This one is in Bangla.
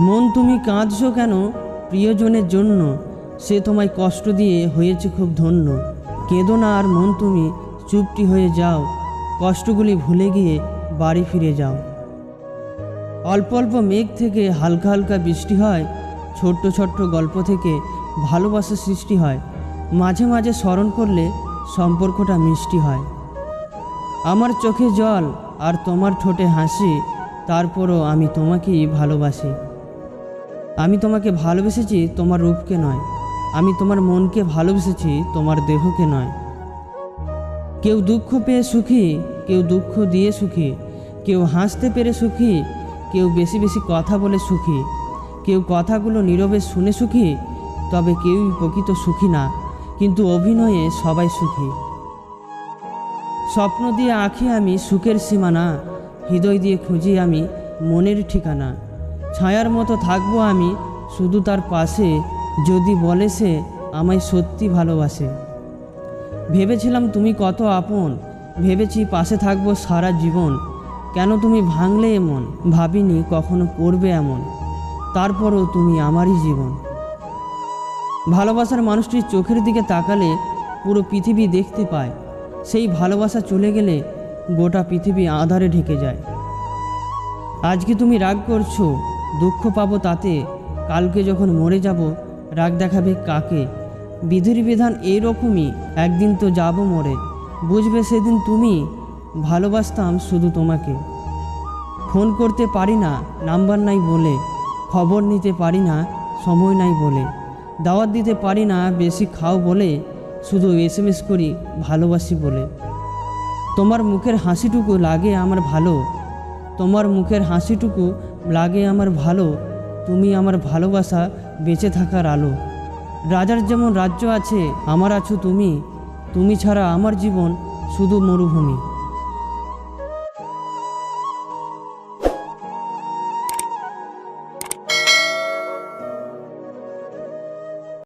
মন তুমি কাঁদছো কেন প্রিয়জনের জন্য, সে তোমায় কষ্ট দিয়ে হয়েছে খুব ধন্য। কেঁদো না আর মন তুমি, চুপটি হয়ে যাও, কষ্টগুলি ভুলে গিয়ে বাড়ি ফিরে যাও। অল্প অল্প মেঘ থেকে হালকা হালকা বৃষ্টি হয়, ছোট্ট ছোট্ট গল্প থেকে ভালোবাসার সৃষ্টি হয়। মাঝে মাঝে স্মরণ করলে সম্পর্কটা মিষ্টি হয়। আমার চোখে জল আর তোমার ঠোঁটে হাসি, তারপরও আমি তোমাকেই ভালোবাসি। আমি তোমাকে ভালোবেসেছি তোমার রূপকে নয়, আমি তোমার মনকে ভালোবেসেছি তোমার দেহকে নয়। কেউ দুঃখ পেয়ে সুখী, কেউ দুঃখ দিয়ে সুখী, কেউ হাসতে পেরে সুখী, কেউ বেশি বেশি কথা বলে সুখী, কেউ কথাগুলো নীরবে শুনে সুখী। তবে কেউই প্রকৃত সুখী না, কিন্তু অভিনয়ে সবাই সুখী। স্বপ্ন দিয়ে আঁকি আমি সুখের সীমানা, হৃদয় দিয়ে খুঁজি আমি মনের ঠিকানা। ছায়ার মতো থাকবো আমি শুধু তার পাশে, যদি বলে সে আমায় সত্যি ভালোবাসে। ভেবেছিলাম তুমি কত আপন, ভেবেছি পাশে থাকবো সারা জীবন। কেন তুমি ভাঙলে এমন, ভাবিনি কখনো করবে এমন, তারপরও তুমি আমারই জীবন। ভালোবাসার মানুষটির চোখের দিকে তাকালে পুরো পৃথিবী দেখতে পায়, সেই ভালোবাসা চলে গেলে গোটা পৃথিবী আঁধারে ঢেকে যায়। আজকে তুমি রাগ করছো, দুঃখ পাবো তাতে, কালকে যখন মরে যাব রাগ দেখাবে কাকে। বিধির বিধান এইরকমই, একদিন তো যাব মরে, বুঝবে সেদিন তুমি, ভালোবাসতাম শুধু তোমাকে। ফোন করতে পারি না নাম্বার নাই বলে, খবর নিতে পারি না সময় নাই বলে, দাওয়াত দিতে পারি না বেশি খাও বলে, শুধু SMS করি ভালোবাসি বলে। তোমার মুখের হাসিটুকু লাগে আমার ভালো, তোমার মুখের হাসিটুকু লাগে আমার ভালো, তুমি আমার ভালোবাসা বেঁচে থাকার আলো। রাজার যেমন রাজ্য আছে, আমার আছো তুমি, তুমি ছাড়া আমার জীবন শুধু মরুভূমি।